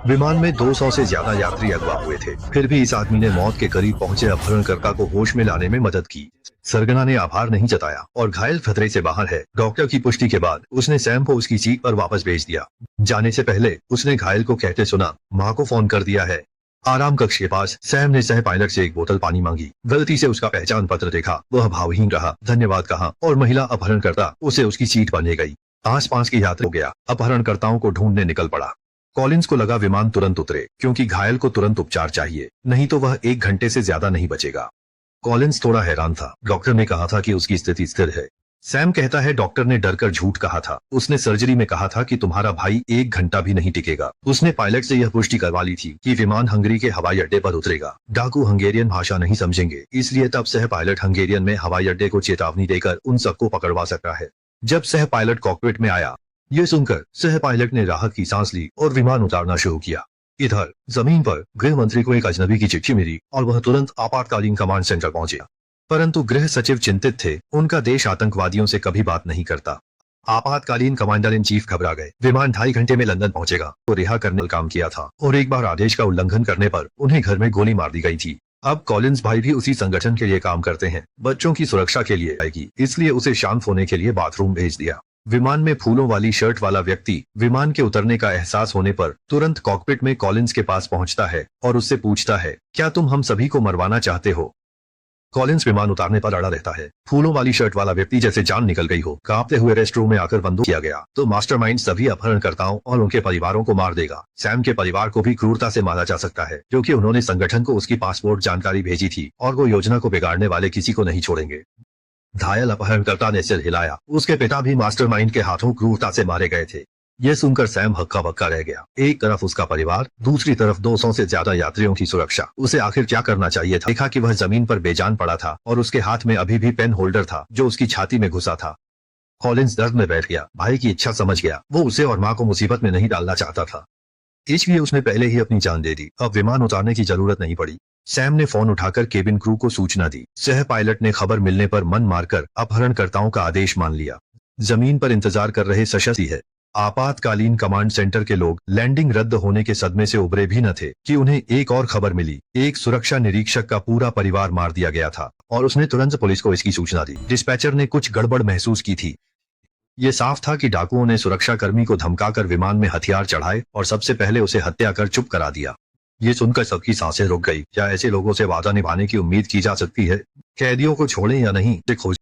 विमान में 200 से ज्यादा यात्री अगवा हुए थे। फिर भी इस आदमी ने मौत के करीब पहुंचे अपहरणकर्ता को होश में लाने में मदद की। सरगना ने आभार नहीं जताया और घायल खतरे से बाहर है। डॉक्टर की पुष्टि के बाद उसने सैम को उसकी सीट पर वापस भेज दिया। जाने से पहले उसने घायल को कहते सुना, माँ को फोन कर दिया है। आराम कक्ष के पास सैम ने सह पायलट से एक बोतल पानी मांगी। गलती से उसका पहचान पत्र देखा, वह भावहीन रहा, धन्यवाद कहा और महिला अपहरणकर्ता उसे उसकी सीट पर ले गई। आस-पास की यात्री हो गया। अपहरणकर्ताओं को ढूंढने निकल पड़ा। कॉलिंस को लगा विमान तुरंत उतरे, क्योंकि घायल को तुरंत उपचार चाहिए, नहीं तो वह 1 घंटे से ज्यादा नहीं बचेगा। कॉलिंस थोड़ा हैरान था। डॉक्टर ने कहा था कि उसकी स्थिति स्थिर है। सैम कहता है डॉक्टर ने डरकर झूठ कहा था। उसने सर्जरी में कहा था कि तुम्हारा भाई 1 घंटा भी नहीं टिकेगा। उसने पायलट से यह पुष्टि करवा ली थी कि विमान हंगरी के हवाई अड्डे पर उतरेगा। डाकू हंगेरियन भाषा नहीं समझेंगे, इसलिए तब सह पायलट हंगेरियन में हवाई अड्डे को चेतावनी देकर उन सबको पकड़वा सकता है। जब सह पायलट कॉकपिट में आया, ये सुनकर सह पायलट ने राहत की सांस ली और विमान उतारना शुरू किया। इधर जमीन पर गृह मंत्री को एक अजनबी की चिट्ठी मिली और वह तुरंत आपातकालीन कमांड सेंटर पहुंचे। परंतु गृह सचिव चिंतित थे। उनका देश आतंकवादियों से कभी बात नहीं करता। आपातकालीन कमांडर इन चीफ घबरा गए। विमान 2.5 घंटे में लंदन पहुंचेगा। वो रिहा करने का काम किया था और एक बार आदेश का उल्लंघन करने पर उन्हें घर में गोली मार दी गई थी। अब कॉलिंस भाई भी उसी संगठन के लिए काम करते हैं। बच्चों की सुरक्षा के लिए आएगी, इसलिए उसे शांत होने के लिए बाथरूम भेज दिया। विमान में फूलों वाली शर्ट वाला व्यक्ति विमान के उतरने का एहसास होने पर तुरंत कॉकपिट में कॉलिंस के पास पहुंचता है और उससे पूछता है, क्या तुम हम सभी को मरवाना चाहते हो? कॉलिंस विमान उतारने पर अड़ा रहता है। फूलों वाली शर्ट वाला व्यक्ति जैसे जान निकल गई हो। कांपते हुए रेस्ट रूम में आकर बंदूक किया गया तो मास्टरमाइंड सभी अपहरणकर्ताओं और उनके परिवारों को मार देगा। सैम के परिवार को भी क्रूरता से मारा जा सकता है, क्योंकि उन्होंने संगठन को उसकी पासपोर्ट जानकारी भेजी थी और वो योजना को बिगाड़ने वाले किसी को नहीं छोड़ेंगे। घायल अपहरणकर्ता ने सिर हिलाया। उसके पिता भी मास्टरमाइंड के हाथों क्रूरता से मारे गए थे। यह सुनकर सैम हक्का बक्का रह गया। एक तरफ उसका परिवार, दूसरी तरफ 200 से ज्यादा यात्रियों की सुरक्षा। उसे आखिर क्या करना चाहिए था? देखा कि वह जमीन पर बेजान पड़ा था और उसके हाथ में अभी भी पेन होल्डर था जो उसकी छाती में घुसा था। कॉलिंस दर्द में बैठ गया। भाई की इच्छा समझ गया। वो उसे और माँ को मुसीबत में नहीं डालना चाहता था, इसलिए उसने पहले ही अपनी जान दे दी। अब विमान उतारने की जरूरत नहीं पड़ी। सैम ने फोन उठाकर केबिन क्रू को सूचना दी। सह पायलट ने खबर मिलने पर मन मारकर अपहरणकर्ताओं का आदेश मान लिया। जमीन पर इंतजार कर रहे सशस्त्र है। आपातकालीन कमांड सेंटर के लोग लैंडिंग रद्द होने के सदमे से उबरे भी न थे कि उन्हें एक और खबर मिली। एक सुरक्षा निरीक्षक का पूरा परिवार मार दिया गया था और उसने तुरंत पुलिस को इसकी सूचना दी। डिस्पैचर ने कुछ गड़बड़ महसूस की थी। ये साफ था कि डाकुओं ने सुरक्षा कर्मी को धमकाकर विमान में हथियार चढ़ाए और सबसे पहले उसे हत्या कर चुप करा दिया। ये सुनकर सबकी सांसें रुक गई। क्या ऐसे लोगों से वादा निभाने की उम्मीद की जा सकती है? कैदियों को छोड़ें या नहीं, खोज